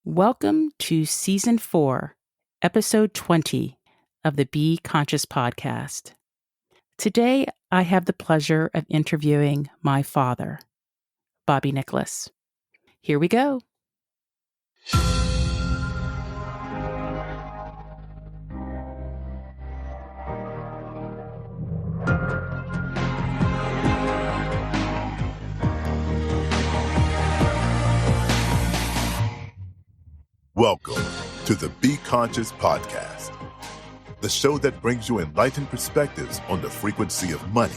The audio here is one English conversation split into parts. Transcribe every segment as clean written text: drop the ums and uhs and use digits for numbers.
Welcome to Season 4, Episode 20 of the Be Conscious podcast. Today, I have the pleasure of interviewing my father, Bobby Nicholas. Here we go. Welcome to the Be Conscious podcast, the show that brings you enlightened perspectives on the frequency of money,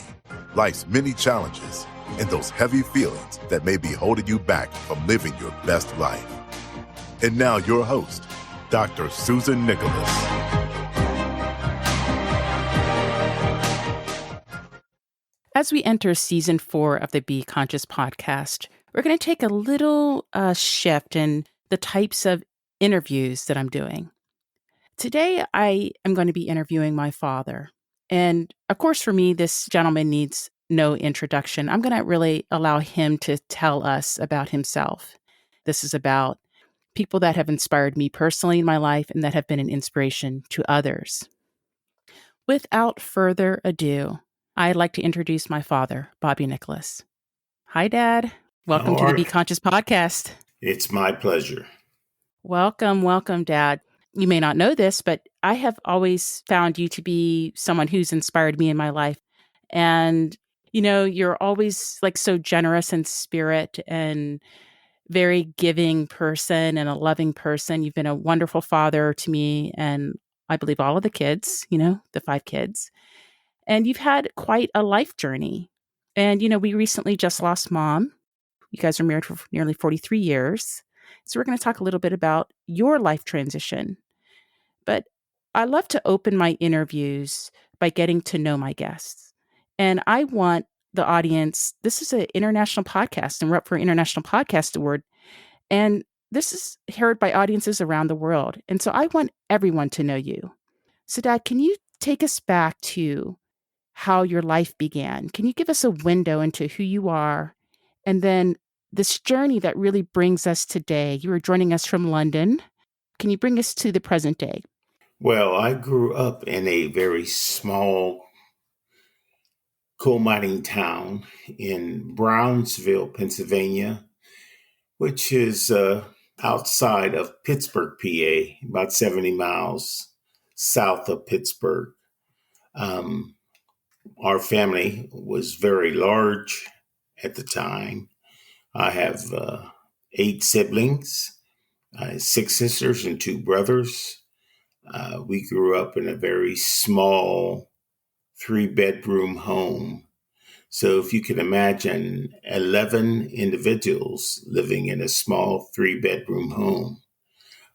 life's many challenges, and those heavy feelings that may be holding you back from living your best life. And now your host, Dr. Susan Nicholas. As we enter Season 4 of the Be Conscious podcast, we're going to take a little shift in the types of interviews that I'm doing. Today, I am going to be interviewing my father. And of course, for me, this gentleman needs no introduction. I'm going to really allow him to tell us about himself. This is about people that have inspired me personally in my life and that have been an inspiration to others. Without further ado, I'd like to introduce my father, Bobby Nicholas. Hi, Dad. Welcome to the Be Conscious podcast. It's my pleasure. Welcome, Dad. You may not know this, but I have always found you to be someone who's inspired me in my life. And, you're always so generous in spirit and very giving person and a loving person. You've been a wonderful father to me and I believe all of the kids, the 5 kids. And you've had quite a life journey. And, we recently just lost Mom. You guys are married for nearly 43 years. So we're going to talk a little bit about your life transition. But I love to open my interviews by getting to know my guests. And I want the audience, this is an international podcast, and we're up for an International Podcast Award. And this is heard by audiences around the world. And so I want everyone to know you. So Dad, can you take us back to how your life began? Can you give us a window into who you are? And then this journey that really brings us today. You were joining us from London. Can you bring us to the present day? Well, I grew up in a very small coal mining town in Brownsville, Pennsylvania, which is outside of Pittsburgh, PA, about 70 miles south of Pittsburgh. Our family was very large at the time. I have 8 siblings, 6 sisters and 2 brothers. We grew up in a very small 3-bedroom home. So if you can imagine 11 individuals living in a small 3-bedroom home.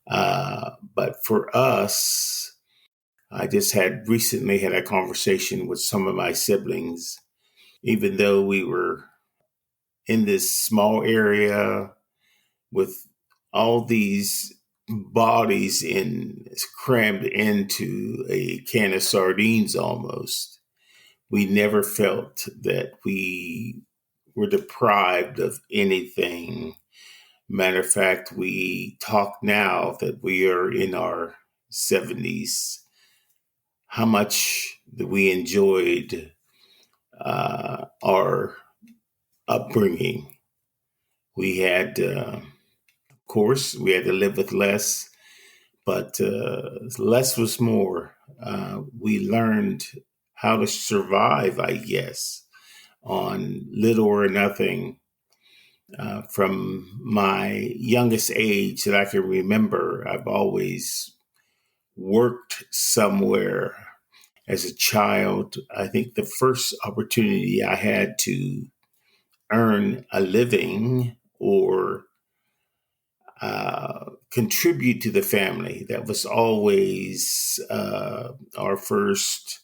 But for us, I just recently had a conversation with some of my siblings, even though we were in this small area with all these bodies crammed into a can of sardines almost. We never felt that we were deprived of anything. Matter of fact, we talk now that we are in our 70s, how much that we enjoyed our upbringing. We had, of course, we had to live with less, but less was more. We learned how to survive, I guess, on little or nothing. From my youngest age that I can remember, I've always worked somewhere as a child. I think the first opportunity I had to earn a living or contribute to the family, that was always our first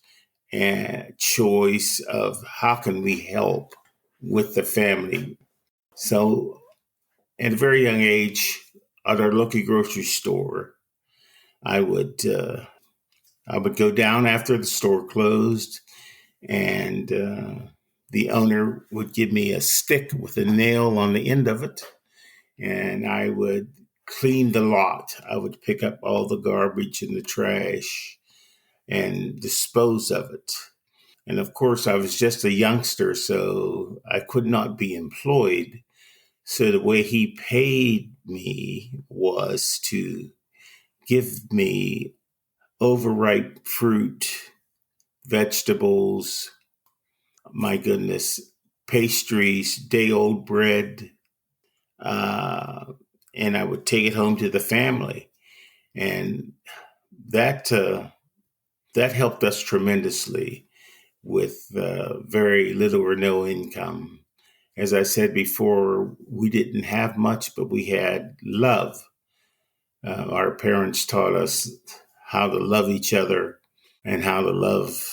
choice of how can we help with the family. So at a very young age, at our local grocery store, I would go down after the store closed, and the owner would give me a stick with a nail on the end of it, and I would clean the lot. I would pick up all the garbage and the trash and dispose of it. And of course, I was just a youngster, so I could not be employed. So the way he paid me was to give me overripe fruit, vegetables, my goodness, pastries, day old bread, uh, and I would take it home to the family. And that that helped us tremendously with very little or no income. As I said before, we didn't have much, but we had love. Our parents taught us how to love each other and how to love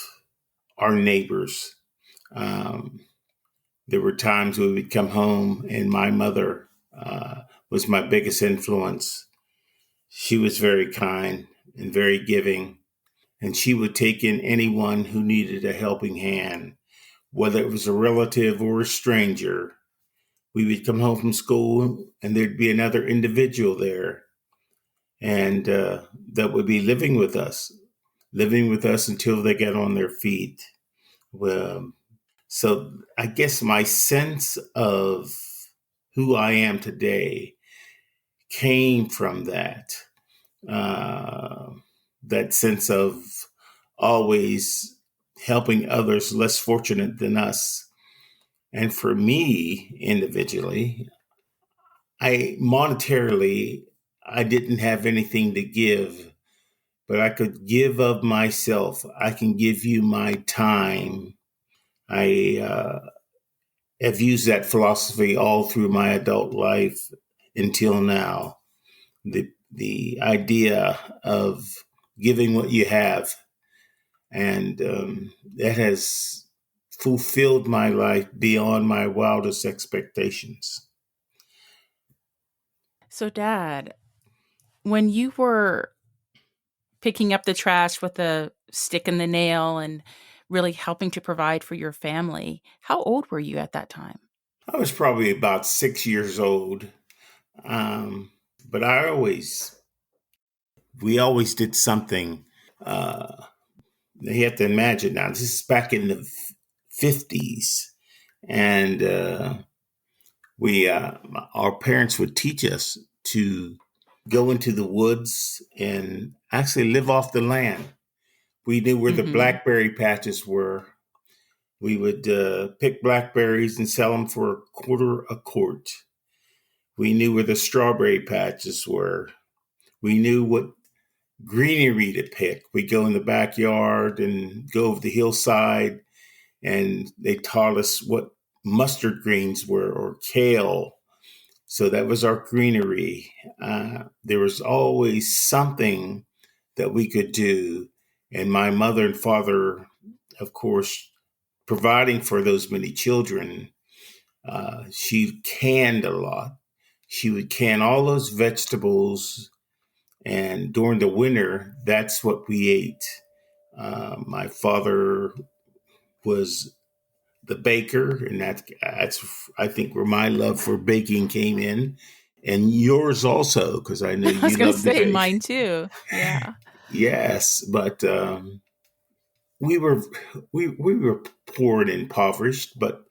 our neighbors. Um, there were times we would come home, and my mother was my biggest influence. She was very kind and very giving, and she would take in anyone who needed a helping hand, whether it was a relative or a stranger. We would come home from school, and there'd be another individual there, and that would be living with us until they got on their feet. Well, so I guess my sense of who I am today came from that. Uh, that sense of always helping others less fortunate than us. And for me individually, I didn't have anything to give, but I could give of myself. I can give you my time. I have used that philosophy all through my adult life until now. The idea of giving what you have, and that has fulfilled my life beyond my wildest expectations. So, Dad, when you were picking up the trash with the stick and the nail and really helping to provide for your family, how old were you at that time? I was probably about 6 years old, um, but we always did something. Uh, you have to imagine now. This is back in the 50s, and we our parents would teach us to go into the woods and actually live off the land. We knew where the Mhm. blackberry patches were. We would pick blackberries and sell them for a quarter a quart. We knew where the strawberry patches were. We knew what greenery to pick. We go in the backyard and go over the hillside, and they taught us what mustard greens were or kale. So that was our greenery. There was always something that we could do. And my mother and father, of course, providing for those many children, she canned a lot. She would can all those vegetables, and during the winter, that's what we ate. My father was the baker, and that's I think where my love for baking came in, and yours also, because I know I was you gonna love to say bake. mine too. Yeah. Yes, but we were we were poor and impoverished, but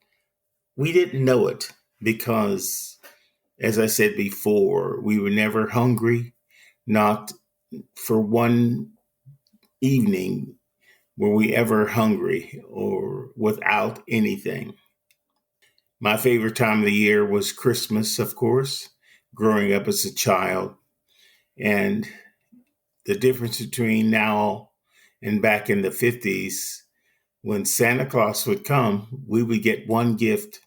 we didn't know it because, as I said before, we were never hungry. Not for one evening were we ever hungry or without anything. My favorite time of the year was Christmas, of course, growing up as a child. And the difference between now and back in the 50s, when Santa Claus would come, we would get one gift,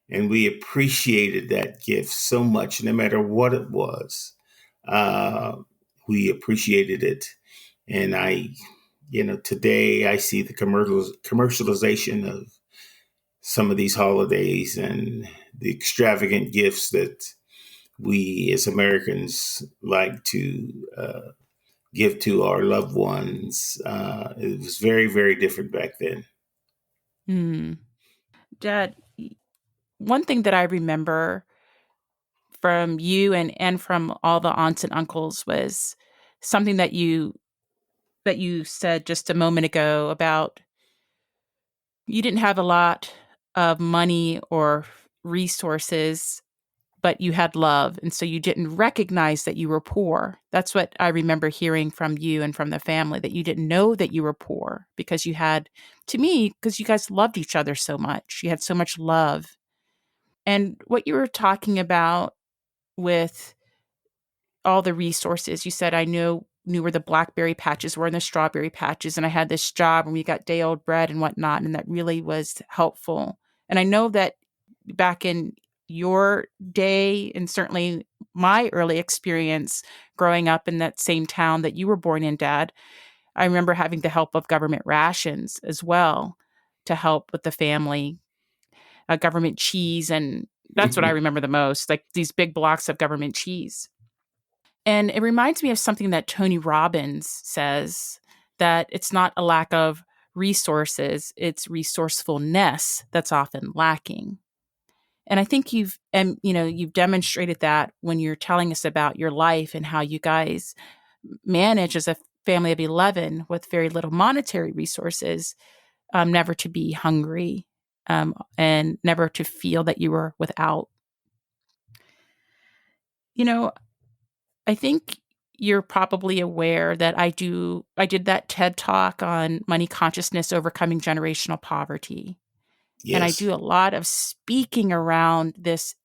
and we appreciated that gift so much, no matter what it was. Uh, we appreciated it. And today I see the commercialization of some of these holidays and the extravagant gifts that we as Americans like to give to our loved ones. It was very, very different back then. Mm. Dad, one thing that I remember from you and from all the aunts and uncles was something that you said just a moment ago about you didn't have a lot of money or resources, but you had love. And so you didn't recognize that you were poor. That's what I remember hearing from you and from the family, that you didn't know that you were poor because you had, to me, because you guys loved each other so much. You had so much love. And what you were talking about with all the resources, you said, I knew where the blackberry patches were and the strawberry patches. And I had this job and we got day old bread and whatnot. And that really was helpful. And I know that back in your day, and certainly my early experience growing up in that same town that you were born in, Dad, I remember having the help of government rations as well to help with the family, government cheese. And that's what I remember the most, like these big blocks of government cheese. And it reminds me of something that Tony Robbins says, that it's not a lack of resources, it's resourcefulness that's often lacking. And I think you've demonstrated that when you're telling us about your life and how you guys manage as a family of 11 with very little monetary resources, never to be hungry, and never to feel that you were without. You know, I think you're probably aware that I did that TED talk on money consciousness overcoming generational poverty. And I Yes. do a lot of speaking around this,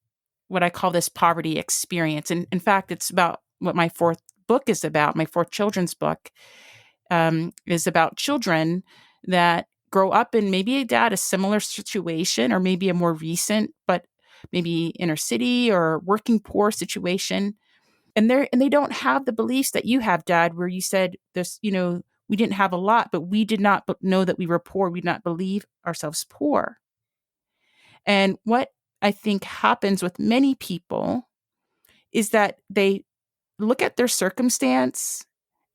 what I call this poverty experience. And in fact, it's about what my fourth book is about. My fourth children's book is about children that grow up in maybe a similar situation, or maybe a more recent, but maybe inner city or working poor situation. And they don't have the beliefs that you have, Dad, where you said this, we didn't have a lot, but we did not know that we were poor. We did not believe ourselves poor. And what I think happens with many people is that they look at their circumstance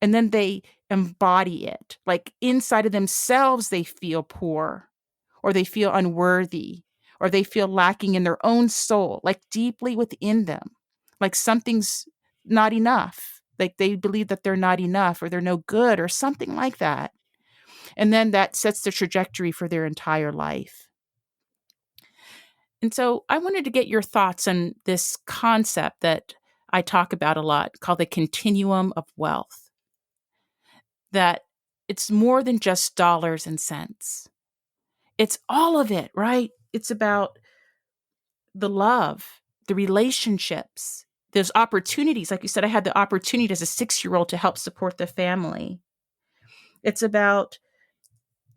and then they embody it. Like inside of themselves, they feel poor, or they feel unworthy, or they feel lacking in their own soul, like deeply within them, like something's not enough. Like they believe that they're not enough, or they're no good, or something like that. And then that sets the trajectory for their entire life. And so I wanted to get your thoughts on this concept that I talk about a lot called the continuum of wealth, that it's more than just dollars and cents. It's all of it, right? It's about the love, the relationships, there's opportunities. Like you said, I had the opportunity as a 6-year-old to help support the family. It's about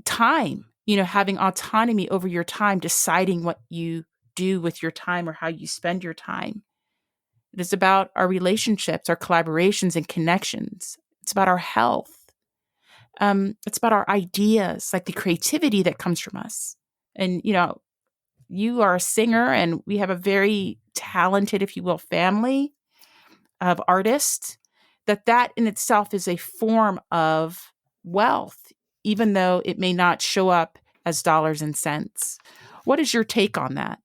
time, having autonomy over your time, deciding what you do with your time or how you spend your time. It is about our relationships, our collaborations and connections. It's about our health. It's about our ideas, like the creativity that comes from us. And, you are a singer, and we have a very talented, if you will, family of artists, that in itself is a form of wealth, even though it may not show up as dollars and cents. What is your take on that?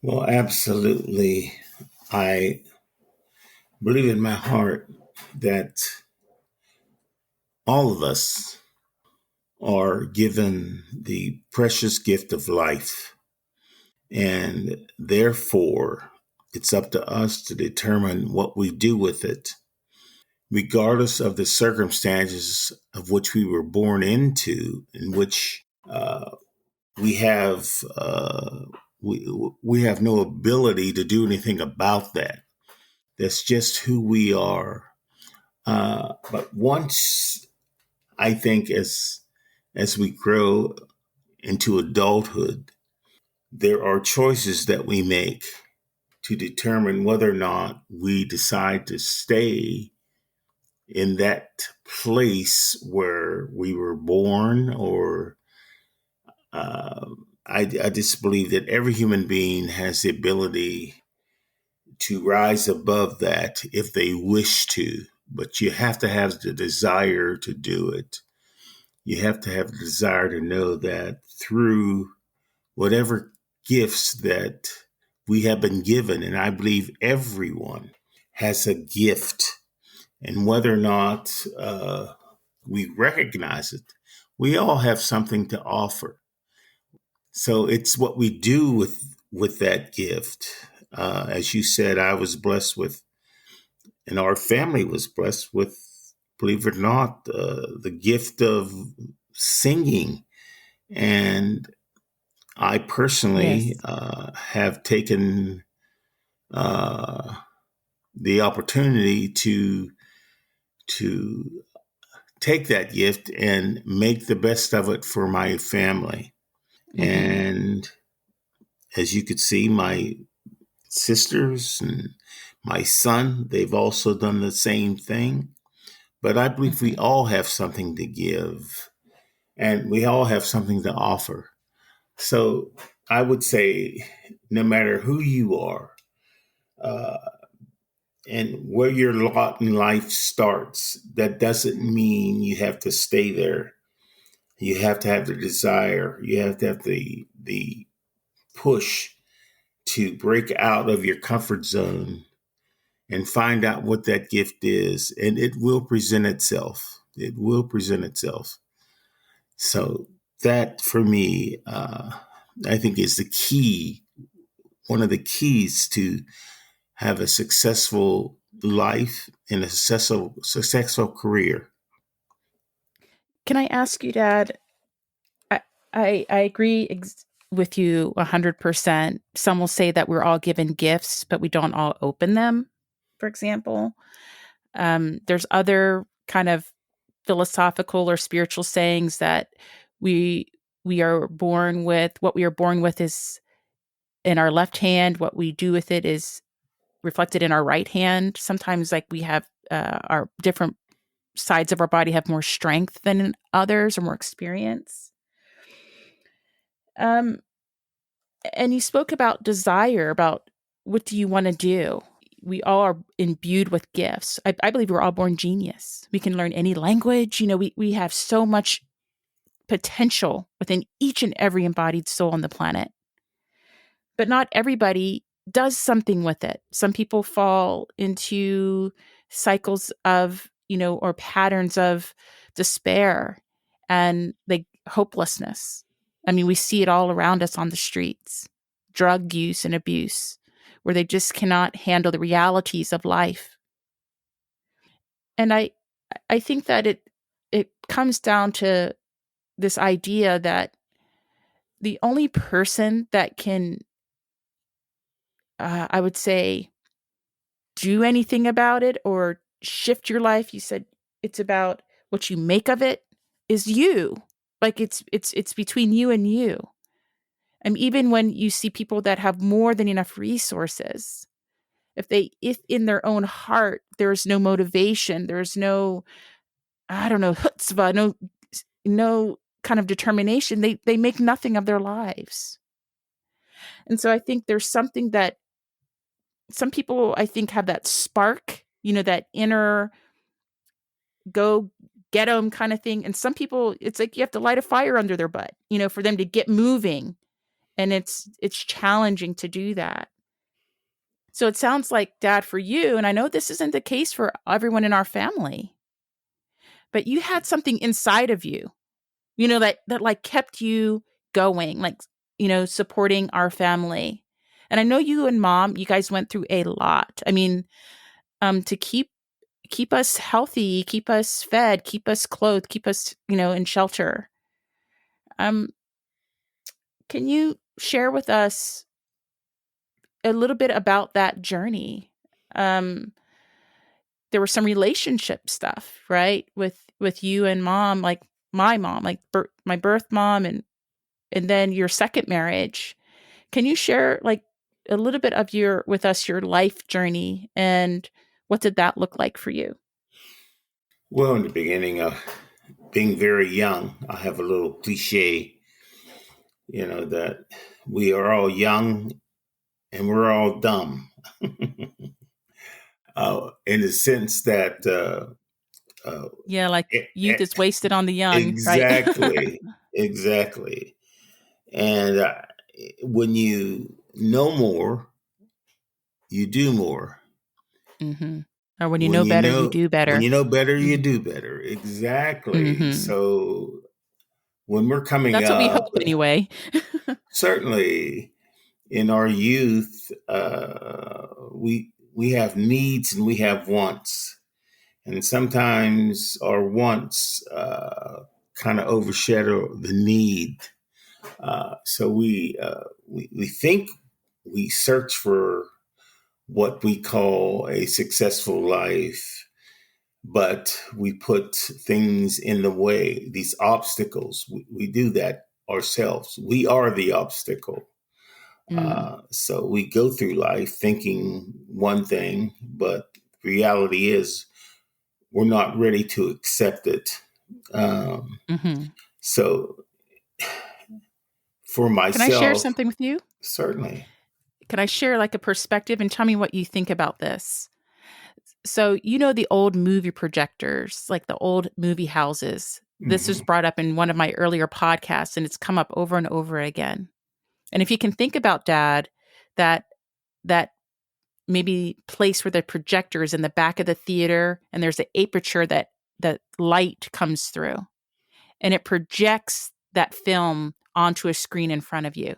Well, absolutely. I believe in my heart that all of us are given the precious gift of life. And therefore, it's up to us to determine what we do with it, regardless of the circumstances of which we were born into, in which we have we have no ability to do anything about that. That's just who we are. But once I think as we grow into adulthood, there are choices that we make to determine whether or not we decide to stay in that place where we were born, or I just believe that every human being has the ability to rise above that if they wish to, but you have to have the desire to do it. You have to have the desire to know that through whatever gifts that we have been given, and I believe everyone has a gift. And whether or not we recognize it, we all have something to offer. So it's what we do with that gift. As you said, I was blessed with, and our family was blessed with, believe it or not, the gift of singing. And I personally Yes. have taken the opportunity to take that gift and make the best of it for my family. Mm-hmm. And as you could see, my sisters and my son, they've also done the same thing. But I believe we Mm-hmm. all have something to give and we all have something to offer. So I would say, no matter who you are uh, and where your lot in life starts, that doesn't mean you have to stay there. You have to have the desire. You have to have the push to break out of your comfort zone and find out what that gift is, and it will present itself. It will present itself. So that, for me, I think is the key. One of the keys to have a successful life and a successful career. Can I ask you, Dad? I I agree with you 100%. Some will say that we're all given gifts, but we don't all open them. For example, there's other kind of philosophical or spiritual sayings that we we are born with. What we are born with is in our left hand. What we do with it is reflected in our right hand. Sometimes, like we have our different sides of our body have more strength than in others or more experience. Um, and you spoke about desire, about what do you want to do? We all are imbued with gifts. I believe we're all born genius. We can learn any language. We have so much potential within each and every embodied soul on the planet. But not everybody does something with it. Some people fall into cycles of, or patterns of despair and like hopelessness. I mean, we see it all around us on the streets, drug use and abuse, where they just cannot handle the realities of life. And I think that it comes down to this idea that the only person that can, I would say, do anything about it or shift your life, you said it's about what you make of it, is you. Like it's between you and you. And even when you see people that have more than enough resources, if in their own heart there's no motivation, there's no, I don't know, chutzpah, no kind of determination, they make nothing of their lives. And so I think there's something that some people, I think, have that spark, that inner go get them kind of thing. And some people, it's like you have to light a fire under their butt, for them to get moving. And it's challenging to do that. So it sounds like, Dad, for you, and I know this isn't the case for everyone in our family, but you had something inside of you, that like kept you going, like, supporting our family. And I know you and Mom, you guys went through a lot. I mean, to keep us healthy, keep us fed, keep us clothed, keep us, in shelter. Um, can you share with us a little bit about that journey? Um, there was some relationship stuff, right, with you and Mom, like my mom, like my birth mom, and then your second marriage. Can you share like a little bit of your life journey and what did that look like for you? Well, in the beginning, being very young, I have a little cliche, that we are all young and we're all dumb. In the sense that Yeah, like e- youth e- is wasted on the young, right? exactly, exactly. And when you know more, you do more. Mm-hmm. Or when you When know you better, you know do when better. you know better, you Mm-hmm. do better. Exactly. Mm-hmm. So when we're coming That's what we up, hope anyway. certainly in our youth, we have needs and we have wants, and sometimes our wants kind of overshadow the need. So we think we search for what we call a successful life, but we put things in the way, these obstacles. We do that ourselves. We are the obstacle. Mm, So we go through life thinking one thing, but reality is we're not ready to accept it. Um, hmm so for Can I share myself, something with you? certainly. Can I share like a perspective and tell me what you think about this? So, you know, the old movie projectors, like the old movie houses. This was Hmm. brought up in one of my earlier podcasts and it's come up over and over again. And if you can think about Dad, that that maybe place where the projector is in the back of the theater and there's an aperture that light comes through and it projects that film onto a screen in front of you.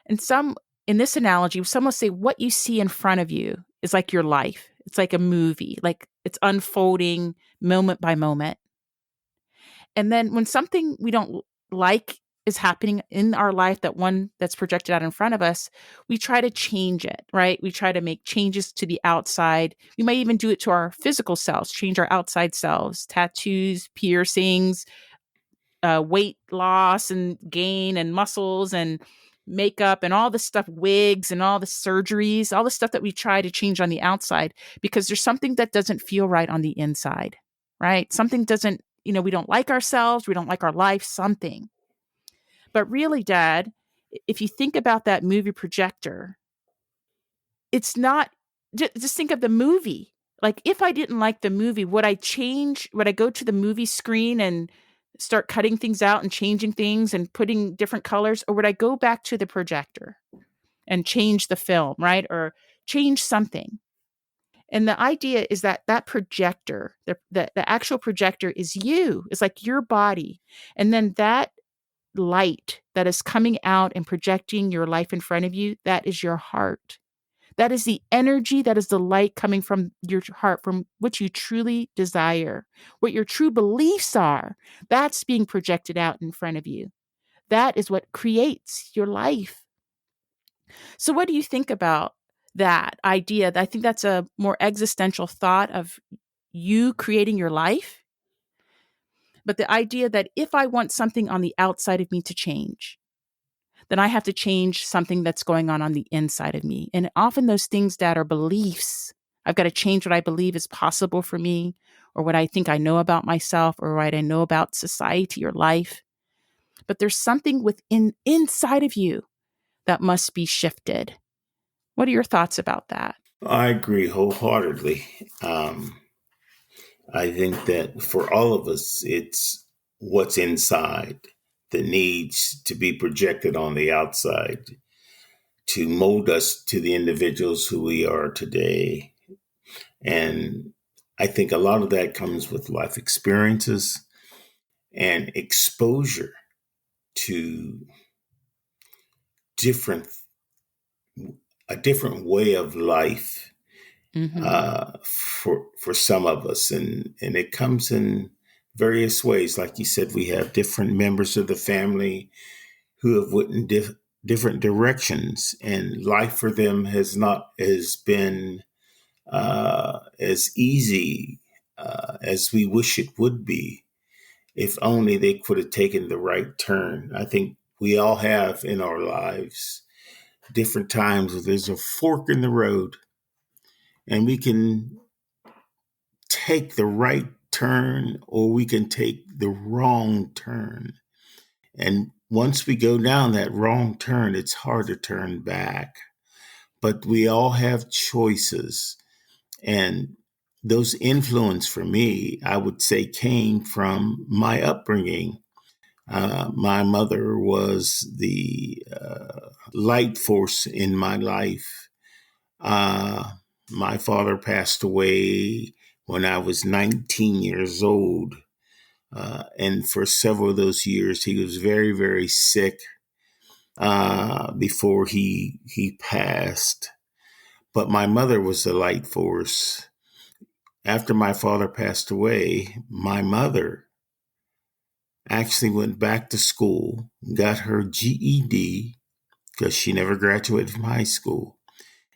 And some in this analogy, some will say what you see in front of you is like your life. It's like a movie, like it's unfolding moment by moment. And then when something we don't like is happening in our life, that one that's projected out in front of us, we try to change it, right? We try to make changes to the outside. We might even do it to our physical selves, change our outside selves, tattoos, piercings, weight loss and gain and muscles and makeup and all this stuff, wigs and all the surgeries, all the stuff that we try to change on the outside because there's something that doesn't feel right on the inside, right? Something doesn't, we don't like ourselves, we don't like our life, something. But really, Dad, if you think about that movie projector, it's not just think of the movie. Like if I didn't like the movie, would I go to the movie screen and start cutting things out and changing things and putting different colors, or would I go back to the projector and change the film, right? Or change something? And the idea is that that projector, the actual projector is you. It's like your body. And then that light that is coming out and projecting your life in front of you, that is your heart. That is the energy, that is the light coming from your heart, from what you truly desire, what your true beliefs are. That's being projected out in front of you. That is what creates your life. So, what do you think about that idea? I think that's a more existential thought of you creating your life. But the idea that if I want something on the outside of me to change, then I have to change something that's going on the inside of me. And often those things that are beliefs, I've got to change what I believe is possible for me, or what I think I know about myself, or what I know about society or life. But there's something within inside of you that must be shifted. What are your thoughts about that? I agree wholeheartedly. Um, I think that for all of us, it's what's inside that needs to be projected on the outside to mold us to the individuals who we are today. And I think a lot of that comes with life experiences and exposure to different a different way of life Mm-hmm. for some of us, and it comes in various ways. Like you said, we have different members of the family who have went in different directions, and life for them has been as easy as we wish it would be. If only they could have taken the right turn. I think we all have in our lives different times where there's a fork in the road and we can take the right turn or we can take the wrong turn. And once we go down that wrong turn, it's hard to turn back. But we all have choices. And those influence for me, I would say, came from my upbringing. My mother was the light force in my life. Uh, my father passed away when I was 19 years old. And for several of those years, he was very, very sick before he passed. But my mother was the light force. After my father passed away, my mother actually went back to school, got her GED because she never graduated from high school,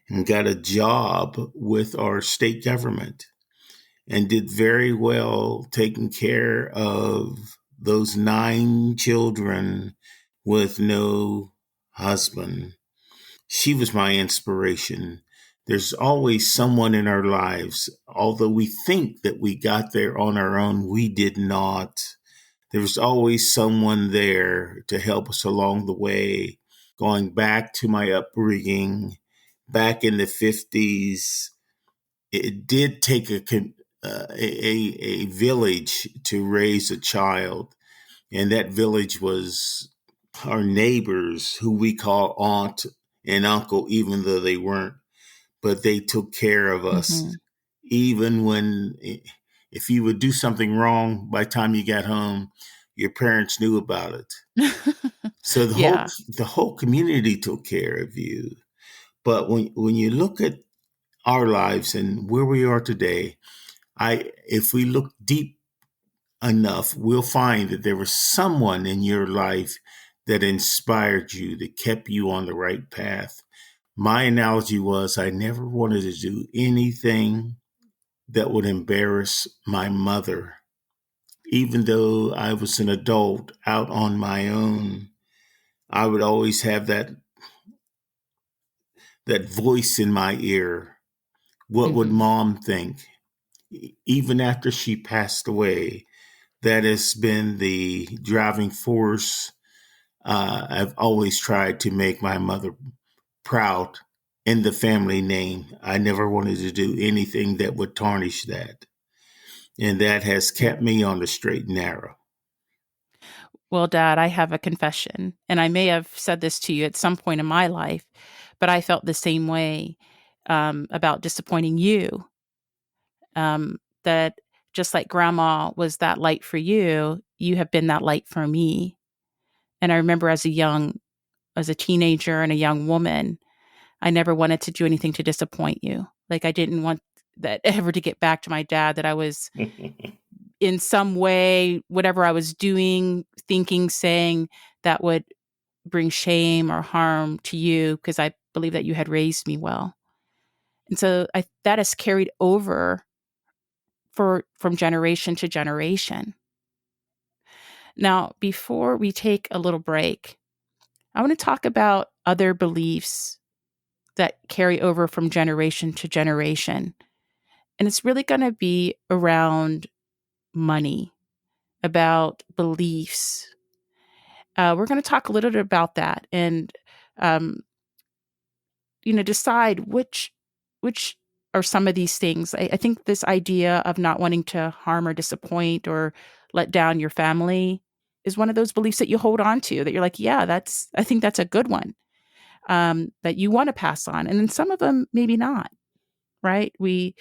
and got a job with our state government and did very well taking care of those 9 children with no husband. She was my inspiration. There's always someone in our lives. Although we think that we got there on our own, we did not. There's always someone there to help us along the way. Going back to my upbringing, back in the 50s, it did take a village to raise a child. And that village was our neighbors, who we call aunt and uncle, even though they weren't, but they took care of us. Mm-hmm. Even when, if you would do something wrong, by the time you got home, your parents knew about it. So Yeah. the whole community took care of you. But when you look at our lives and where we are today, if we look deep enough, we'll find that there was someone in your life that inspired you, that kept you on the right path. My analogy was I never wanted to do anything that would embarrass my mother. Even though I was an adult out on my own, I would always have that voice in my ear. What would Mm-hmm. mom think? Even after she passed away, that has been the driving force. I've always tried to make my mother proud in the family name. I never wanted to do anything that would tarnish that. And that has Yeah. kept me on the straight and narrow. Well, Dad, I have a confession, and I may have said this to you at some point in my life, but I felt the same way about disappointing you. That just like Grandma was that light for you, you have been that light for me. And I remember as a teenager and a young woman, I never wanted to do anything to disappoint you. Like I didn't want that ever to get back to my dad that I was in some way, whatever I was doing, thinking, saying that would bring shame or harm to you because I believe that you had raised me well. And so that has carried over from generation to generation. Now, before we take a little break, I want to talk about other beliefs that carry over from generation to generation. And it's really going to be around money, about beliefs. We're going to talk a little bit about that and, um, decide which are some of these things. I think this idea of not wanting to harm or disappoint or let down your family is one of those beliefs that you hold on to, that you're like, yeah, I think that's a good one, that you want to pass on. And then some of them, maybe not, right? It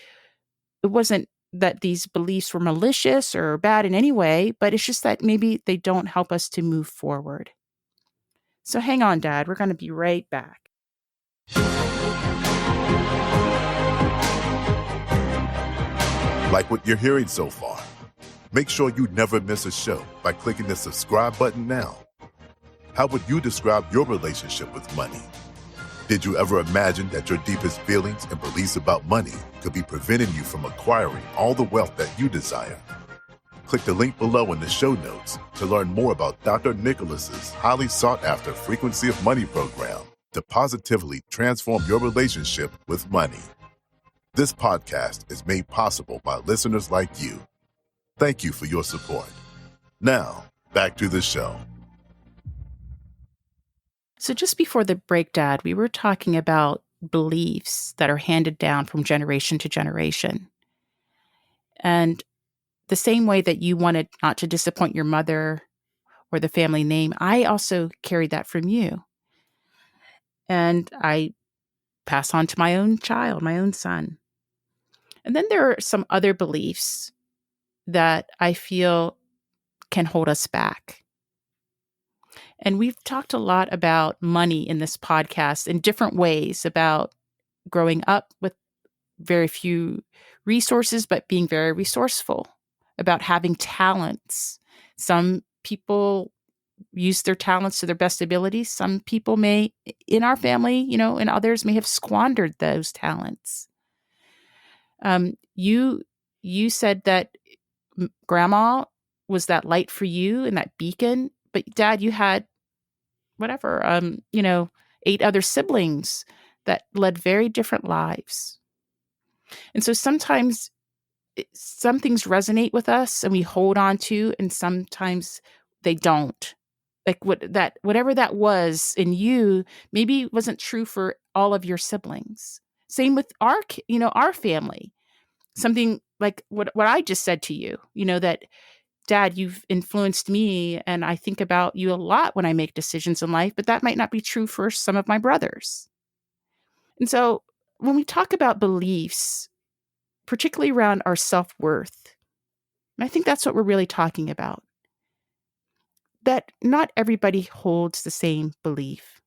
wasn't that these beliefs were malicious or bad in any way, but it's just that maybe they don't help us to move forward. So hang on, Dad. We're going to be right back. Like what you're hearing so far? Make sure you never miss a show by clicking the subscribe button now. How would you describe your relationship with money? Did you ever imagine that your deepest feelings and beliefs about money could be preventing you from acquiring all the wealth that you desire? Click the link below in the show notes to learn more about Dr. Nicholas's highly sought-after Frequency of Money program to positively transform your relationship with money. This podcast is made possible by listeners like you. Thank you for your support. Now, back to the show. So just before the break, Dad, we were talking about beliefs that are handed down from generation to generation. And the same way that you wanted not to disappoint your mother or the family name, I also carried that from you. And I pass on to my own child, my own son. And then there are some other beliefs that I feel can hold us back. And we've talked a lot about money in this podcast in different ways, about growing up with very few resources, but being very resourceful, about having talents. Some people use their talents to their best ability. Some people may, in our family, and others may have squandered those talents. You said that grandma was that light for you and that beacon, but dad, you had whatever, 8 other siblings that led very different lives. And so sometimes some things resonate with us and we hold on to, and sometimes they don't. Like whatever that was in you, maybe wasn't true for all of your siblings. Same with our family. Something like what I just said to you, that dad, you've influenced me and I think about you a lot when I make decisions in life, but that might not be true for some of my brothers. And so when we talk about beliefs, particularly around our self-worth, and I think that's what we're really talking about, that not everybody holds the same belief,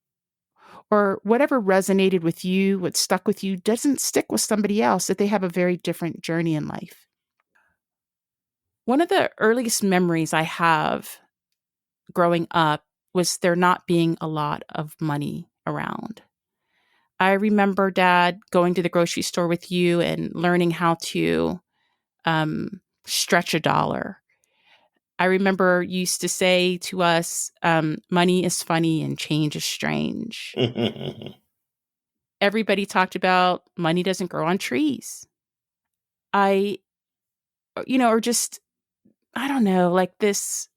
or whatever resonated with you, what stuck with you doesn't stick with somebody else, that they have a very different journey in life. One of the earliest memories I have growing up was there not being a lot of money around. I remember dad going to the grocery store with you and learning how to stretch a dollar. I remember you used to say to us, money is funny and change is strange. Everybody talked about money doesn't grow on trees. I, or just, I don't know, like this,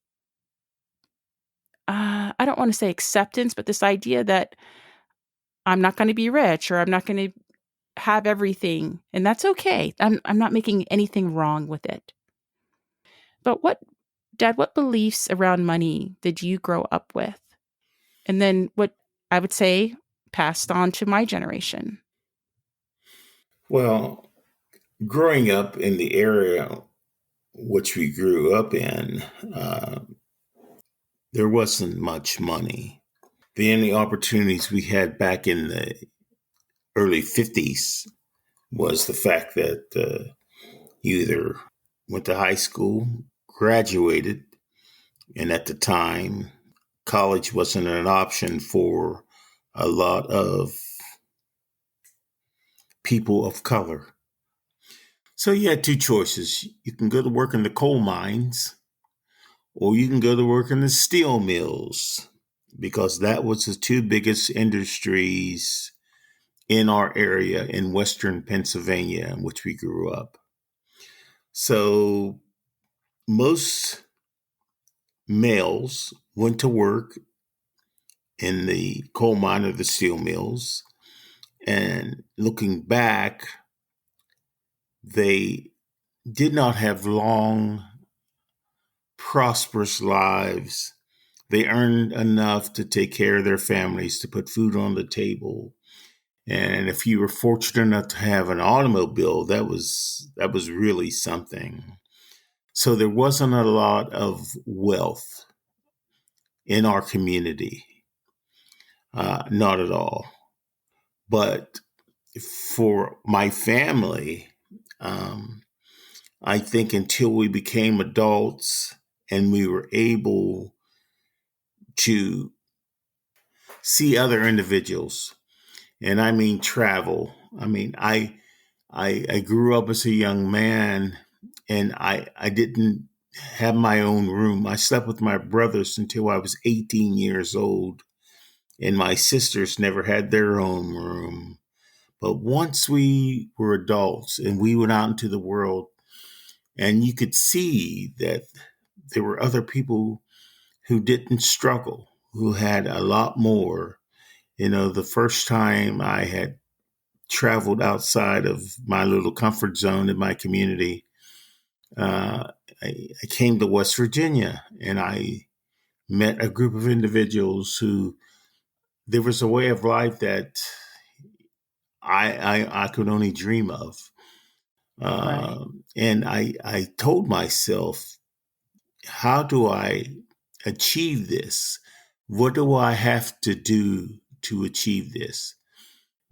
I don't want to say acceptance, but this idea that I'm not going to be rich or I'm not going to have everything, and that's okay. I'm not making anything wrong with it. But what beliefs around money did you grow up with? And then what I would say passed on to my generation? Well, growing up in the area which we grew up in, there wasn't much money. The only opportunities we had back in the early 50s was the fact that you either went to high school, graduated, and at the time, college wasn't an option for a lot of people of color. So you had 2 choices. You can go to work in the coal mines, or you can go to work in the steel mills, because that was the 2 biggest industries in our area in Western Pennsylvania, in which we grew up. So most males went to work in the coal mine or the steel mills. And looking back, they did not have long, prosperous lives. They earned enough to take care of their families, to put food on the table. And if you were fortunate enough to have an automobile, that was really something. So there wasn't a lot of wealth in our community, not at all. But for my family, I think until we became adults and we were able to see other individuals, and I mean travel. I mean, I grew up as a young man, and I didn't have my own room. I slept with my brothers until I was 18 years old, and my sisters never had their own room. But once we were adults and we went out into the world, and you could see that there were other people who didn't struggle, who had a lot more. The first time I had traveled outside of my little comfort zone in my community, I came to West Virginia, and I met a group of individuals who, there was a way of life that I could only dream of. Right. And I told myself, how do I achieve this? What do I have to do to achieve this?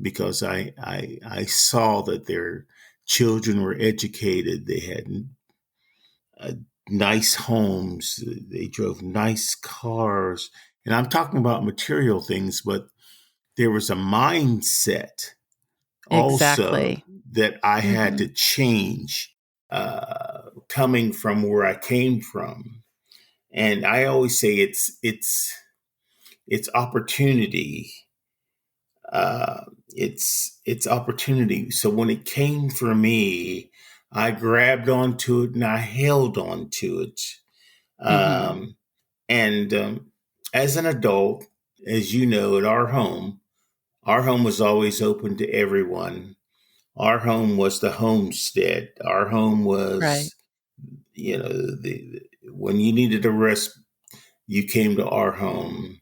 Because I saw that their children were educated. They had uh, nice homes. They drove nice cars. And I'm talking about material things, but there was a mindset also Exactly. that I had Mhm. to change, coming from where I came from. And I always say it's opportunity. It's opportunity. So when it came for me, I grabbed onto it and I held onto it. Mhm. Um, and as an adult, as you know, at our home was always open to everyone. Our home was the homestead. Our home Right. was, when you needed a rest, you came to our home.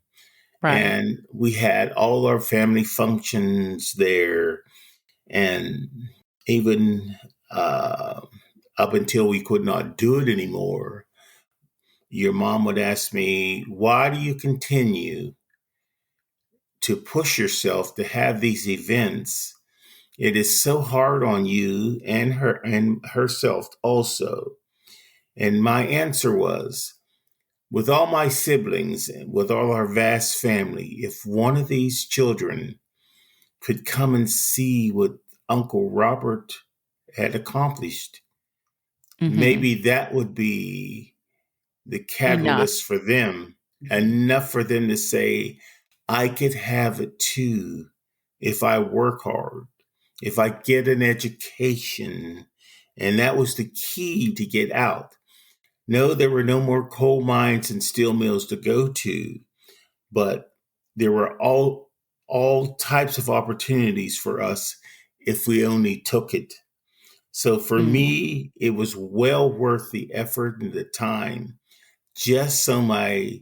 Right. And we had all our family functions there. And even uh, up until we could not do it anymore, your mom would ask me, why do you continue to push yourself to have these events? It is so hard on you and her and herself also. And my answer was, with all my siblings and with all our vast family, if one of these children could come and see what Uncle Robert had accomplished, Mhm. maybe that would be the Enough. catalyst for them, Mhm. enough for them to say, I could have it too if I work hard, if I get an education. And that was the key to get out. No, there were no more coal mines and steel mills to go to, but there were all types of opportunities for us if we only took it. So for Mm. me, it was well worth the effort and the time just so my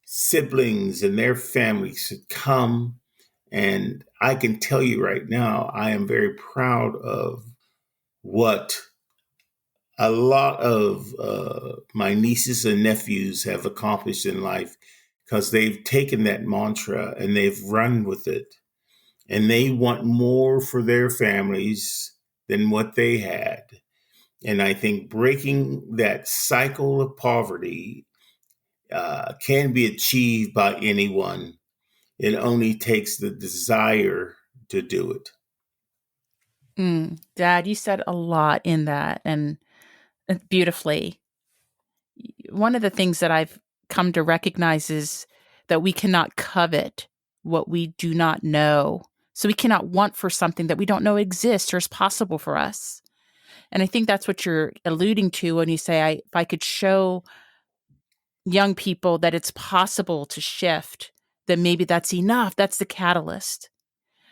siblings and their families could come. And I can tell you right now, I am very proud of what a lot of my nieces and nephews have accomplished in life, because they've taken that mantra and they've run with it. And they want more for their families than what they had. And I think breaking that cycle of poverty can be achieved by anyone. It only takes the desire to do it. Mm. Dad, you said a lot in that and beautifully. One of the things that I've come to recognize is that we cannot covet what we do not know. So we cannot want for something that we don't know exists or is possible for us. And I think that's what you're alluding to when you say, if I could show young people that it's possible to shift, then maybe that's enough. That's the catalyst.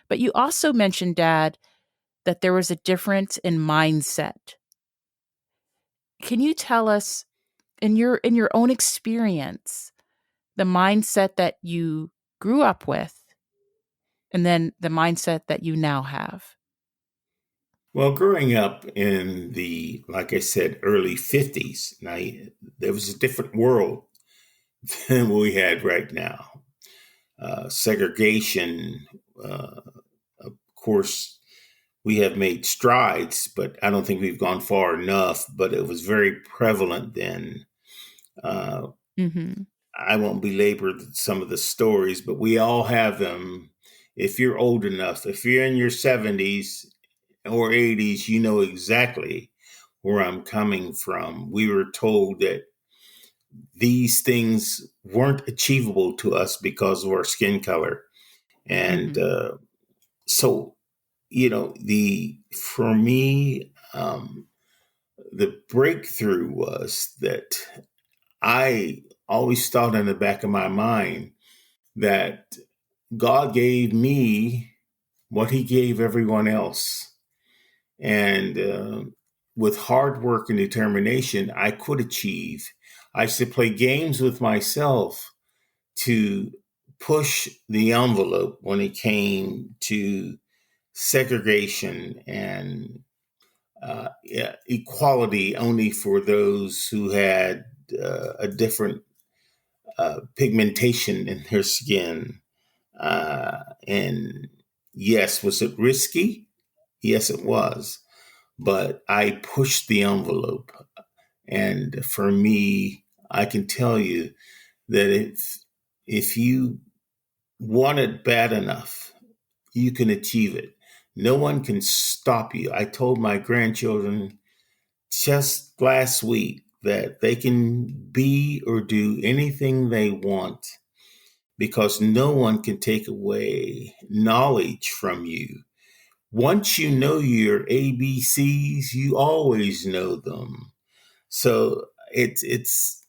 But you also mentioned, Dad, that there was a difference in mindset. Can you tell us in your own experience the mindset that you grew up with and then the mindset that you now have? Well, growing up in like I said, early 50s, now there was a different world than we had right now. Segregation, of course, we have made strides, but I don't think we've gone far enough. But it was very prevalent then. Uh, Mhm. I won't belabor some of the stories, but we all have them. If you're old enough, if you're in your 70s or 80s, you know exactly where I'm coming from. We were told that these things weren't achievable to us because of our skin color. And Mhm. so, the for me, the breakthrough was that I always thought in the back of my mind that God gave me what He gave everyone else. And with hard work and determination, I could achieve. I used to play games with myself to push the envelope when it came to segregation and equality only for those who had a different pigmentation in their skin. And yes, was it risky? Yes, it was. But I pushed the envelope. And for me, I can tell you that if you want it bad enough, you can achieve it. No one can stop you. I told my grandchildren just last week that they can be or do anything they want because no one can take away knowledge from you. Once you know your ABCs, you always know them. So it's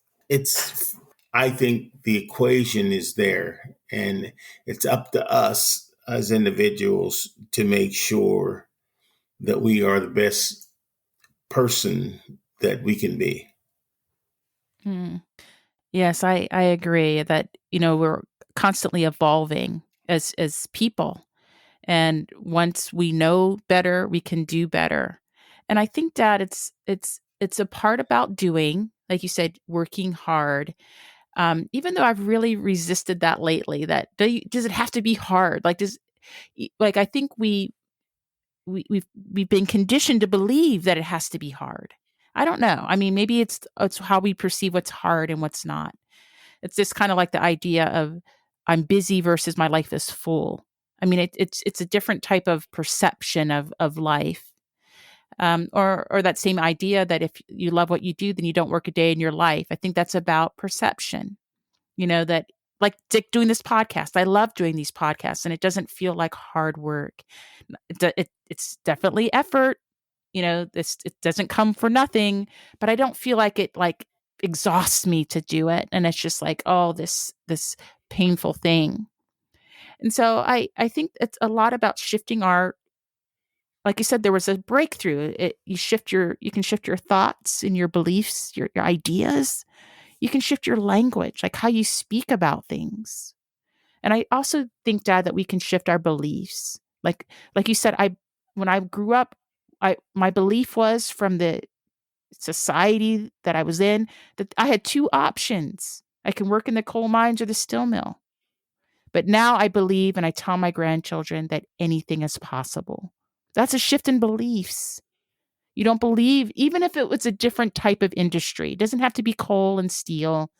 I think the equation is there, and it's up to us as individuals to make sure that we are the best person that we can be. Mm. Yes, I agree that, we're constantly evolving as people. And once we know better, we can do better. And I think, Dad, it's a part about doing, like you said, working hard. Even though I've really resisted that lately, that does it have to be hard? Like I think we've been conditioned to believe that it has to be hard. I don't know. I mean, maybe it's how we perceive what's hard and what's not. It's just kind of like the idea of I'm busy versus my life is full. I mean, it's a different type of perception of life, or that same idea that if you love what you do, then you don't work a day in your life. I think that's about perception. That like Dick doing this podcast. I love doing these podcasts, and it doesn't feel like hard work. It's definitely effort. It doesn't come for nothing, but I don't feel like it like exhausts me to do it, and it's just like, oh, this painful thing. And so I think it's a lot about shifting our, like you said, there was a breakthrough. You can shift your thoughts and your beliefs, your ideas. You can shift your language, like how you speak about things. And I also think, Dad, that we can shift our beliefs. Like you said, when I grew up, my belief was from the society that I was in that I had two options. I can work in the coal mines or the steel mill. But now I believe and I tell my grandchildren that anything is possible. That's a shift in beliefs. You don't believe, even if it was a different type of industry, it doesn't have to be coal and steel,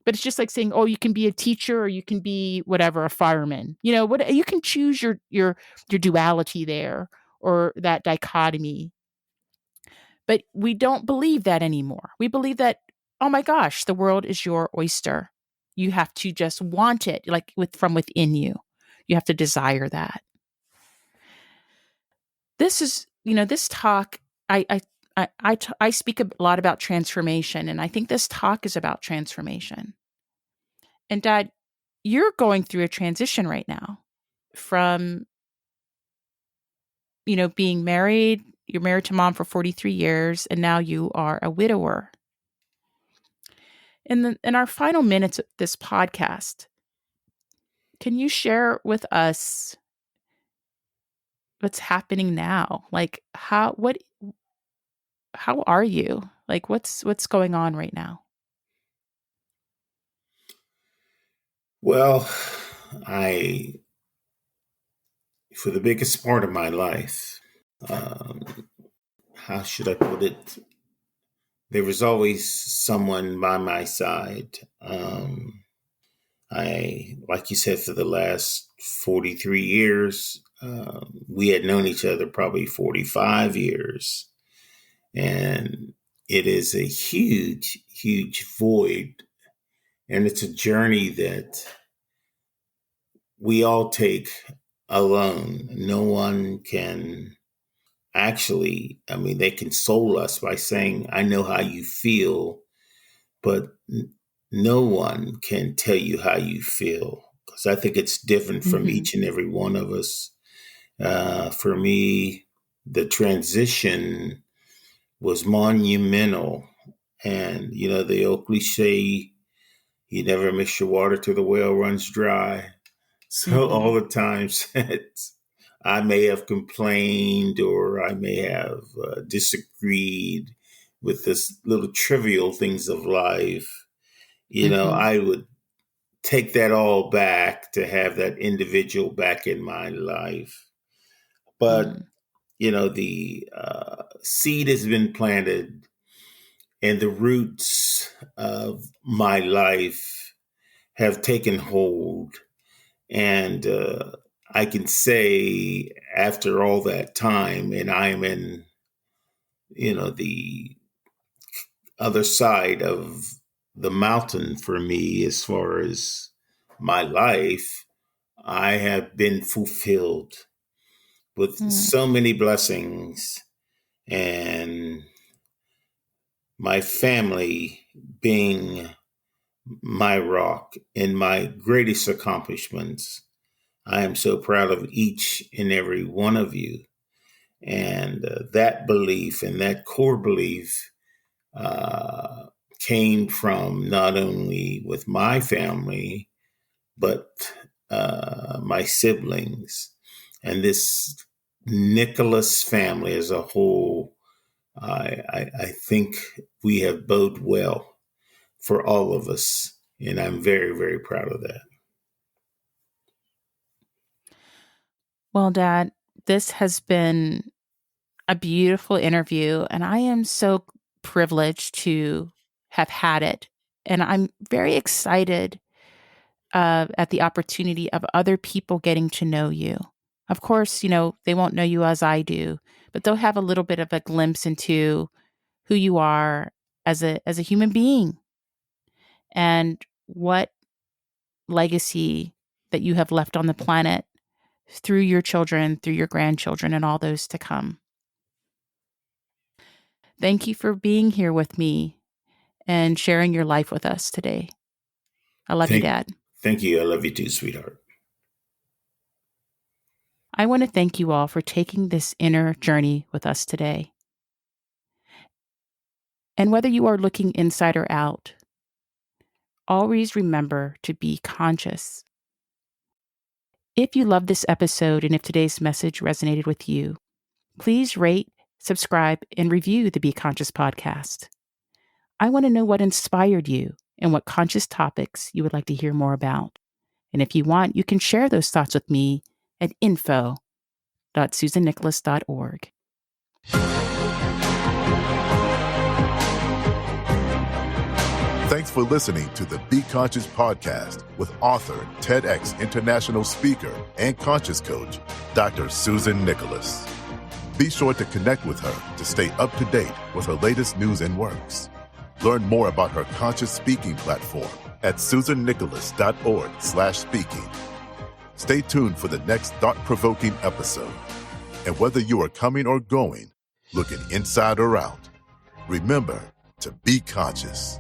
but it's just like saying, oh, you can be a teacher or you can be whatever, a fireman. What you can choose your duality there or that dichotomy. But we don't believe that anymore. We believe that, oh my gosh, the world is your oyster. You have to just want it, like from within you. You have to desire that. This is, this talk. I speak a lot about transformation, and I think this talk is about transformation. And Dad, you're going through a transition right now from, being married. You're married to Mom for 43 years, and now you are a widower. In our final minutes of this podcast, can you share with us what's happening now? Like how are you? Like what's going on right now? Well, I, for the biggest part of my life, um, how should I put it? There was always someone by my side. Like you said, for the last 43 years, we had known each other probably 45 years. And it is a huge, huge void. And it's a journey that we all take alone. No one can actually, I mean, they console us by saying, I know how you feel, but no one can tell you how you feel. Because I think it's different from Mhm. each and every one of us. For me, the transition was monumental. And, the old cliche, you never mix your water till the well runs dry. So all Mhm. the times that I may have complained or I may have disagreed with this little trivial things of life, Mm-hmm. I would take that all back to have that individual back in my life. But, Mm. the seed has been planted and the roots of my life have taken hold. And I can say after all that time, and I am in, the other side of the mountain for me as far as my life, I have been fulfilled with Mm. so many blessings and my family being my rock and my greatest accomplishments. I am so proud of each and every one of you. And that belief and that core belief uh, came from not only with my family, but my siblings and this Nicholas family as a whole. I think we have bode well for all of us. And I'm very, very proud of that. Well, Dad, this has been a beautiful interview, and I am so privileged to have had it. And I'm very excited at the opportunity of other people getting to know you. Of course, they won't know you as I do, but they'll have a little bit of a glimpse into who you are as a human being and what legacy that you have left on the planet through your children, through your grandchildren, and all those to come. Thank you for being here with me and sharing your life with us today. I love you, Thank, Dad. thank you. I love you too, sweetheart. I want to thank you all for taking this inner journey with us today. And whether you are looking inside or out, always remember to be conscious. If you love this episode and if today's message resonated with you, please rate, subscribe, and review the Be Conscious podcast. I want to know what inspired you and what conscious topics you would like to hear more about. And if you want, you can share those thoughts with me at info.susannicholas.org. Thanks for listening to the Be Conscious podcast with author, TEDx international speaker, and conscious coach, Dr. Susan Nicholas. Be sure to connect with her to stay up to date with her latest news and works. Learn more about her conscious speaking platform at susannicholas.org/speaking. Stay tuned for the next thought-provoking episode. And whether you are coming or going, looking inside or out, remember to be conscious.